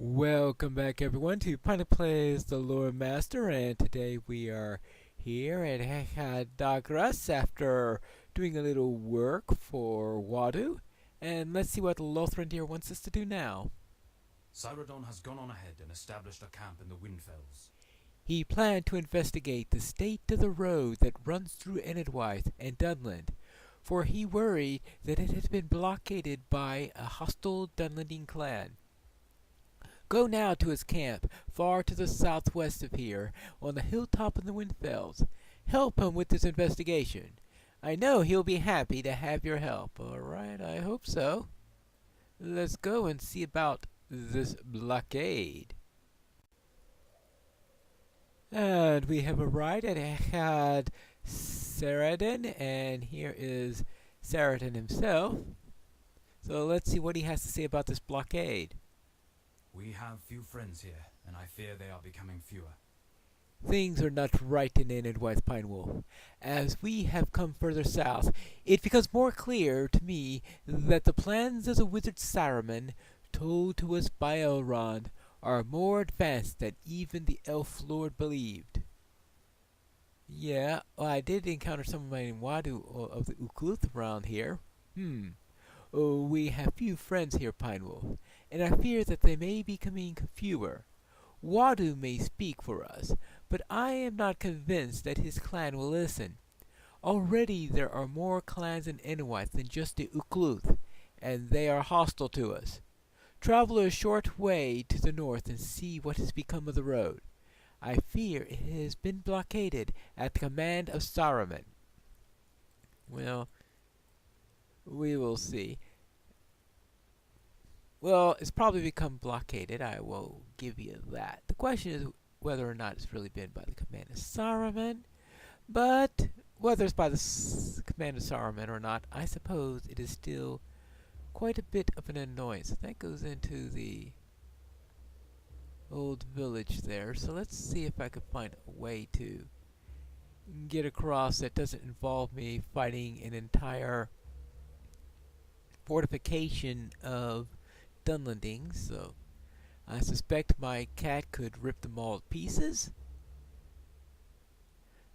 Welcome back everyone to Pineleaf Plays the Lore Master, and today we are here at Dagras after doing a little work for Wadu, and let's see what Lothran wants us to do now. Cyrodiil has gone on ahead and established a camp in the Windfells. He planned to investigate the state of the road that runs through Enedwaith and Dunland, for he worried that it had been blockaded by a hostile Dunlanding clan. Go now to his camp, far to the southwest of here, on the hilltop in the Windfells. Help him with this investigation. I know he'll be happy to have your help. All right, I hope so. Let's go and see about this blockade. And we have arrived at Saradin, and here is Saradin himself. So let's see what he has to say about this blockade. We have few friends here, and I fear they are becoming fewer. Things are not right in Enedwaith, Pine Wolf. As we have come further south, it becomes more clear to me that the plans of the wizard Saruman, told to us by Elrond, are more advanced than even the Elf Lord believed. Yeah, well, I did encounter some of my Wadu of the Ukluth around here. Oh, we have few friends here, Pine Wolf, and I fear that they may be becoming fewer. Wadu may speak for us, but I am not convinced that his clan will listen. Already there are more clans in Enedwaith than just the Ukluth, and they are hostile to us. Travel a short way to the north and see what has become of the road. I fear it has been blockaded at the command of Saruman. Well, we will see. Well, it's probably become blockaded, I will give you that. The question is whether or not it's really been by the command of Saruman, but whether it's by the command of Saruman or not, I suppose it is still quite a bit of an annoyance. That goes into the old village there, so let's see if I can find a way to get across that doesn't involve me fighting an entire fortification of Dunlandings. So I suspect my cat could rip them all to pieces,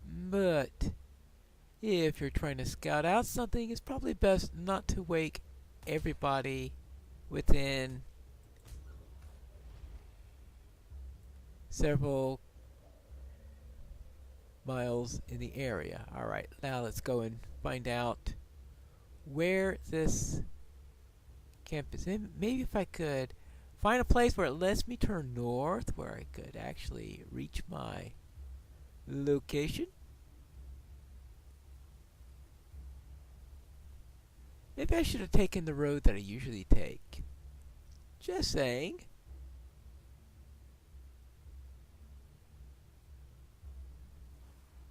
but if you're trying to scout out something, it's probably best not to wake everybody within several miles in the area. Alright, now let's go and find out where this camp is. Maybe if I could find a place where it lets me turn north, where I could actually reach my location. Maybe I should have taken the road that I usually take. Just saying.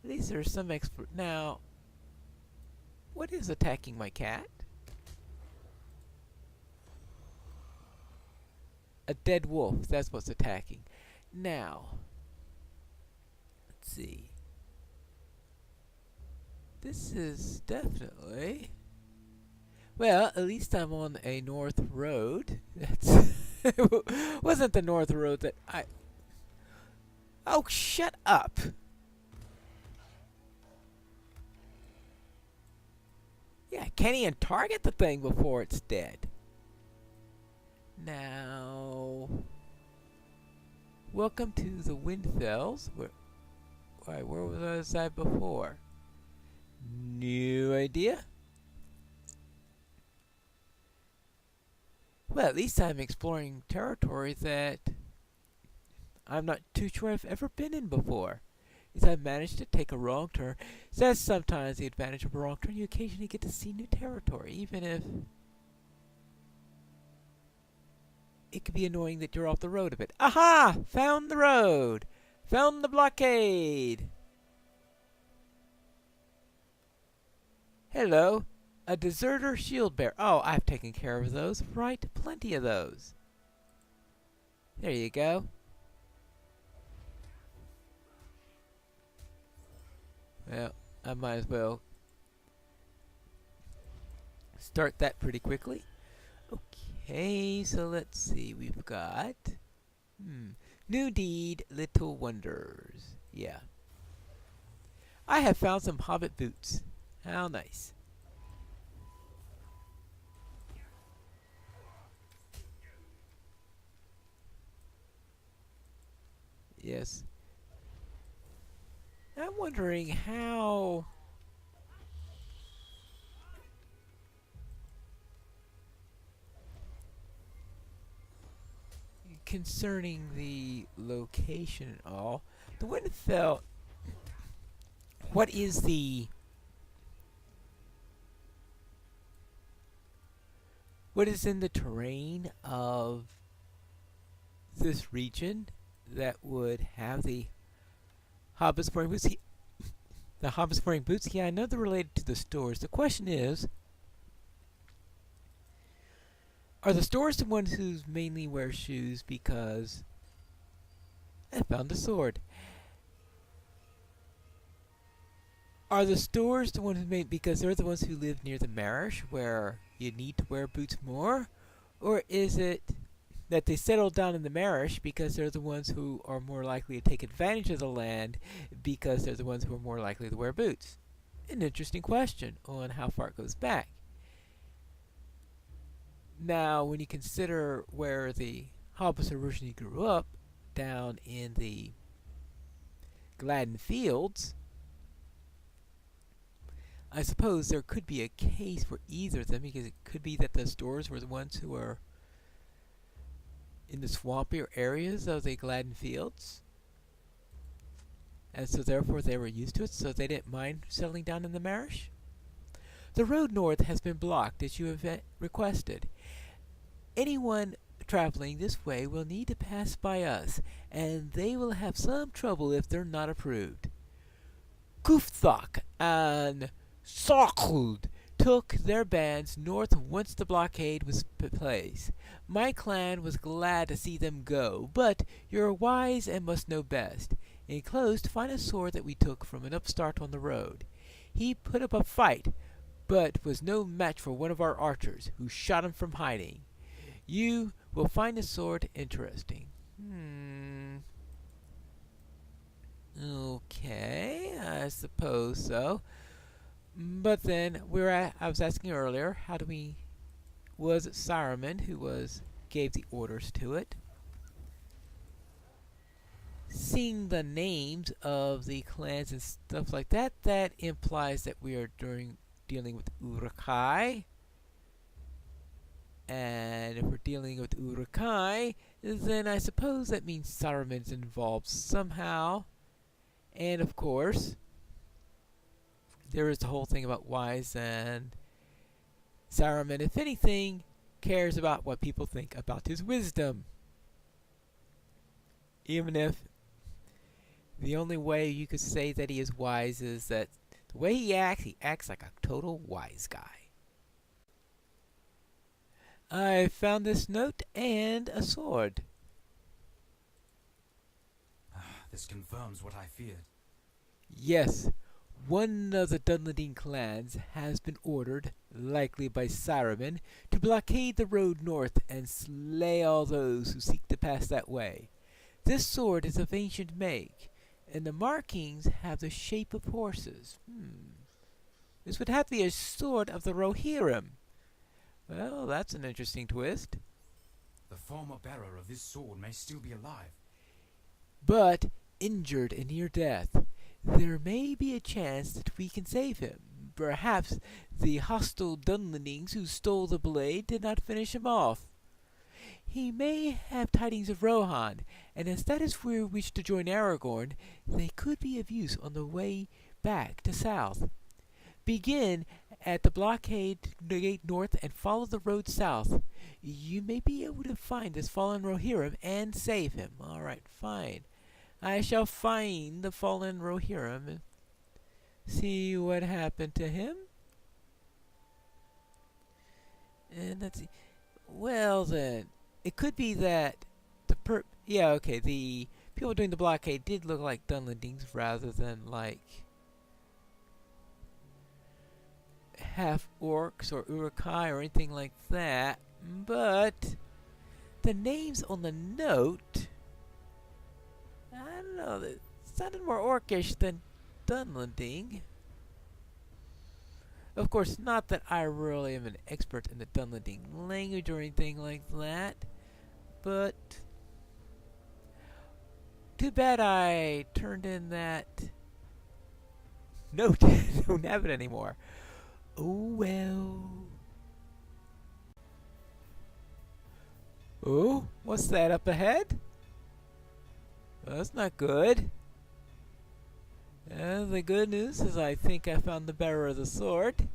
At least there's some expert. Now, what is attacking my cat? A dead wolf, that's what's attacking. Now, let's see. This is definitely... Well, at least I'm on a north road. That's wasn't the north road that I... Oh, shut up! Yeah, can't even target the thing before it's dead. Now, welcome to the Windfells. Where was I before? No idea. Well, at least I'm exploring territory that I'm not too sure I've ever been in before. As I managed to take a wrong turn. So that's sometimes the advantage of a wrong turn. You occasionally get to see new territory, even if it could be annoying that you're off the road a bit. Aha! Found the road! Found the blockade! Hello. A deserter shield bearer. Oh, I've taken care of those. Right, plenty of those. There you go. Well, I might as well start that pretty quickly. Okay, so let's see. We've got New deed, little wonders. Yeah. I have found some hobbit boots. How nice. Yes. I'm wondering how concerning the location and all. The Winterfell, what is the what is in the terrain of this region that would have the hobbits wearing boots? The hobbits wearing boots? Yeah, I know they're related to the stores. The question is, are the stores the ones who mainly wear shoes because I found a sword? Are the stores the ones who made because they're the ones who live near the marsh where you need to wear boots more? Or is it that they settled down in the marsh because they're the ones who are more likely to take advantage of the land because they're the ones who are more likely to wear boots? An interesting question on how far it goes back. Now, when you consider where the hobbits originally grew up, down in the Gladden Fields, I suppose there could be a case for either of them because it could be that the stores were the ones who were in the swampier areas of the Gladden Fields, and so therefore they were used to it, so they didn't mind settling down in the marsh. The road north has been blocked as you have requested. Anyone traveling this way will need to pass by us, and they will have some trouble if they're not approved. Gufthok and Sarkuld took their bands north once the blockade was placed. My clan was glad to see them go, but you're wise and must know best. Enclosed, find a sword that we took from an upstart on the road. He put up a fight, but was no match for one of our archers, who shot him from hiding. You will find the sword interesting. Okay, I suppose so. But then I was asking earlier, was it Saruman who gave the orders to it? Seeing the names of the clans and stuff like that, that implies that we are dealing with Urukai. And if we're dealing with Urukai, then I suppose that means Saruman's involved somehow. And of course, there is the whole thing about wise, and Saruman, if anything, cares about what people think about his wisdom. Even if the only way you could say that he is wise is that the way he acts like a total wise guy. I found this note and a sword. This confirms what I feared. Yes, one of the Dunland clans has been ordered, likely by Saruman, to blockade the road north and slay all those who seek to pass that way. This sword is of ancient make, and the markings have the shape of horses. This would have to be a sword of the Rohirrim. Well, that's an interesting twist. The former bearer of this sword may still be alive, but injured and near death. There may be a chance that we can save him. Perhaps the hostile Dunlandings who stole the blade did not finish him off. He may have tidings of Rohan, and as that is where we wish to join Aragorn, they could be of use on the way back to south. Begin at the blockade gate north and follow the road south. You may be able to find this fallen Rohirrim and save him. Alright, fine. I shall find the fallen Rohirrim and see what happened to him. And let's see. Well then, it could be that the people doing the blockade did look like Dunlandings rather than like half orcs or Urukai or anything like that. But the names on the note I don't know, it sounded more orcish than Dunlanding. Of course, not that I really am an expert in the Dunlanding language or anything like that, but too bad I turned in that note. I don't have it anymore. Oh well. Oh, what's that up ahead? Well, that's not good. The good news is I think I found the bearer of the sword.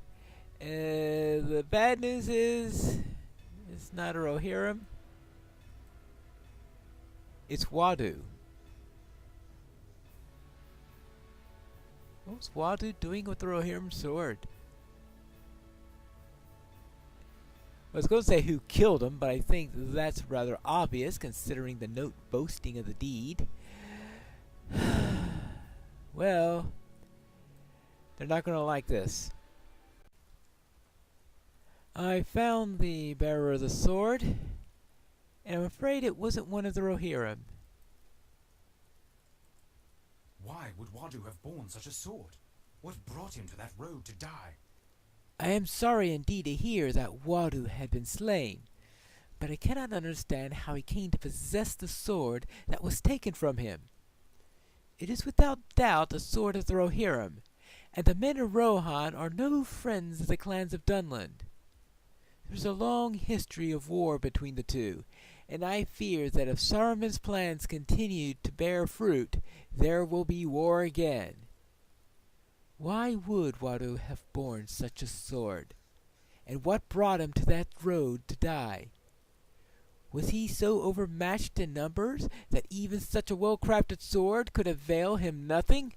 The bad news is it's not a Rohirrim. It's Wadu. What's Wadu doing with the Rohirrim sword? I was going to say who killed him, but I think that's rather obvious considering the note boasting of the deed. Well, they're not going to like this. I found the bearer of the sword, and I'm afraid it wasn't one of the Rohirrim. Why would Wadu have borne such a sword? What brought him to that road to die? I am sorry indeed to hear that Wadu had been slain, but I cannot understand how he came to possess the sword that was taken from him. It is without doubt a sword of the Rohirrim, and the men of Rohan are no friends of the clans of Dunland. There's a long history of war between the two, and I fear that if Saruman's plans continue to bear fruit, there will be war again. Why would Wadu have borne such a sword? And what brought him to that road to die? Was he so overmatched in numbers that even such a well-crafted sword could avail him nothing?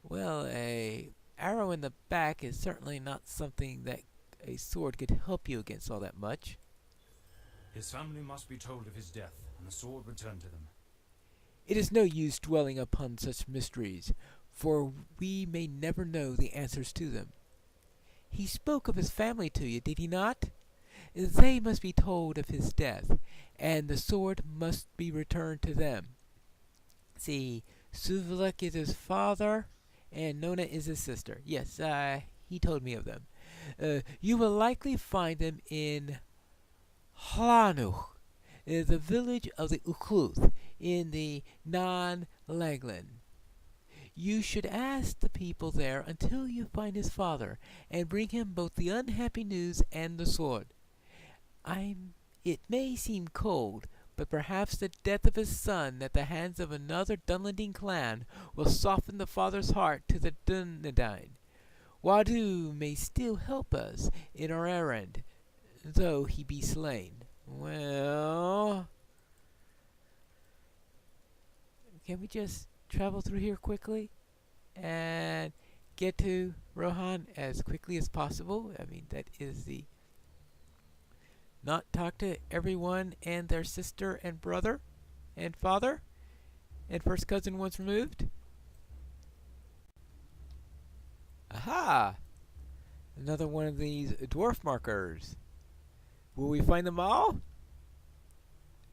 Well, a arrow in the back is certainly not something that a sword could help you against all that much. His family must be told of his death, and the sword returned to them. It is no use dwelling upon such mysteries, for we may never know the answers to them. He spoke of his family to you, did he not? They must be told of his death, and the sword must be returned to them. See, Suvaluk is his father, and Nona is his sister. Yes, he told me of them. You will likely find them in Hlanuch, the village of the Ukluth, in the Non-Langland. You should ask the people there until you find his father, and bring him both the unhappy news and the sword. It may seem cold, but perhaps the death of his son at the hands of another Dunlanding clan will soften the father's heart to the Dunedain. Wadu may still help us in our errand, though he be slain. Well, can we just travel through here quickly and get to Rohan as quickly as possible? I mean, that is the... Not talk to everyone and their sister and brother and father and first cousin once removed? Aha! Another one of these dwarf markers. Will we find them all?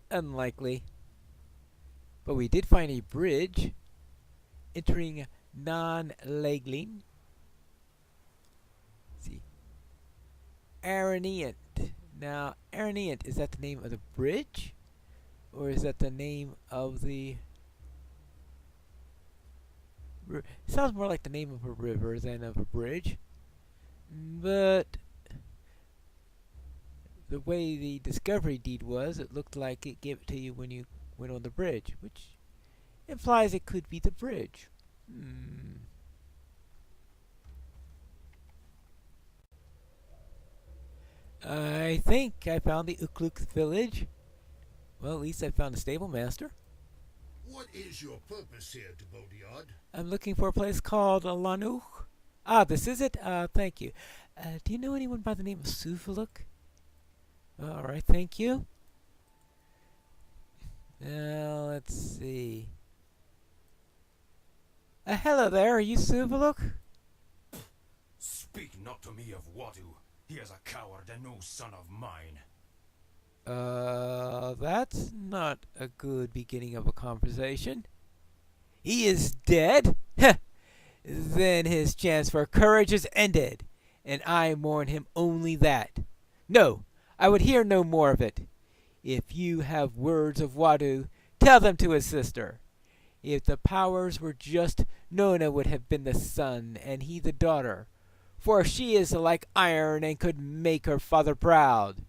Unlikely. But we did find a bridge entering Non-Langland. See. Araneant. Now, Araneant, is that the name of the bridge? Or is that the name of the... It sounds more like the name of a river than of a bridge. But the way the discovery deed was, it looked like it gave it to you when you went on the bridge, which implies it could be the bridge. I think I found the Ukluk village. Well, at least I found a stable master. What is your purpose here, Dubodiard? I'm looking for a place called Lanuch. Ah, this is it? Thank you. Do you know anyone by the name of Suvaluk? Alright, thank you. Now, let's see. Hello there, are you Suvaluk? Speak not to me of Wadu. He is a coward and no son of mine. That's not a good beginning of a conversation. He is dead? Heh! Then his chance for courage is ended, and I mourn him only that. No, I would hear no more of it. If you have words of Wadu, tell them to his sister. If the powers were just, Nona would have been the son, and he the daughter. For she is like iron and could make her father proud.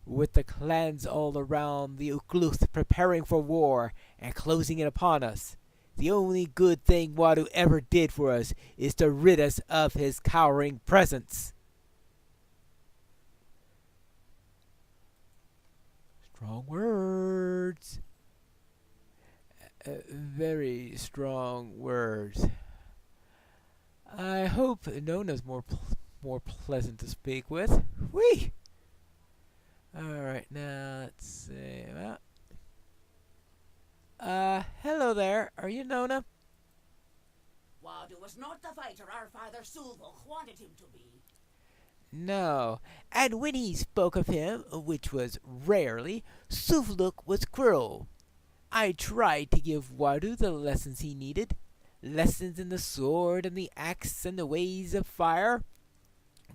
With the clans all around the Ukluth preparing for war and closing in upon us, the only good thing Wadu ever did for us is to rid us of his cowering presence. Strong words. Very strong words. I hope Nona's more pleasant to speak with. Whee! Alright, now let's see. Hello there. Are you Nona? Wadu was not the fighter our father Sulvok wanted him to be. No. And when he spoke of him, which was rarely, Suvluk was cruel. I tried to give Wadu the lessons he needed. Lessons in the sword and the axe and the ways of fire.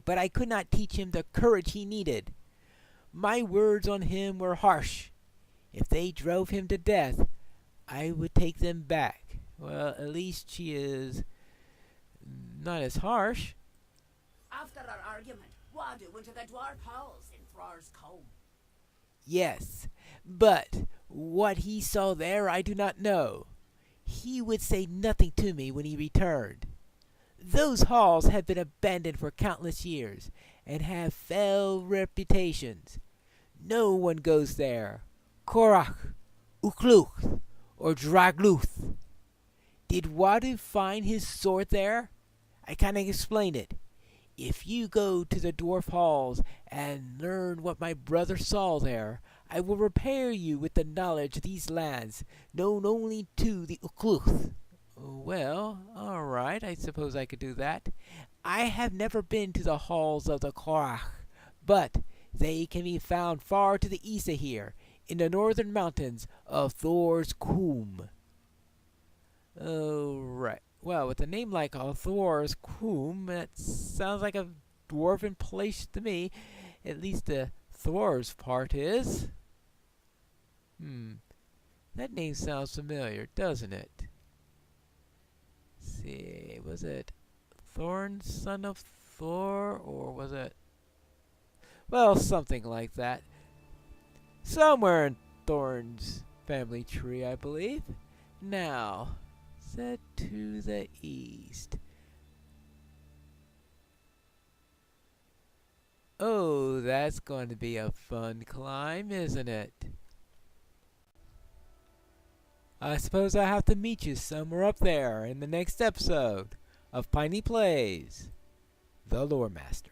But I could not teach him the courage he needed. My words on him were harsh. If they drove him to death, I would take them back. Well, at least she is not as harsh. After our argument, Wadu went to the dwarf halls in Thrar's Combe. Yes, but what he saw there I do not know. He would say nothing to me when he returned. Those halls have been abandoned for countless years, and have fell reputations. No one goes there. Korach, Ukluth, or Dragluth. Did Wadu find his sword there? I cannot explain it. If you go to the dwarf halls and learn what my brother saw there, I will repay you with the knowledge of these lands, known only to the Ukluth. Well, all right, I suppose I could do that. I have never been to the halls of the Korach, but they can be found far to the east of here, in the northern mountains of Thor's Combe. Oh, right. Well, with a name like Thor's Combe, that sounds like a dwarven place to me. At least the Thor's part is. That name sounds familiar, doesn't it? Let's see, was it Thorn, son of Thor, or was it... Well, something like that. Somewhere in Thorn's family tree, I believe. Now, set to the east. Oh, that's going to be a fun climb, isn't it? I suppose I'll have to meet you somewhere up there in the next episode of Piney Plays, The Lore Master.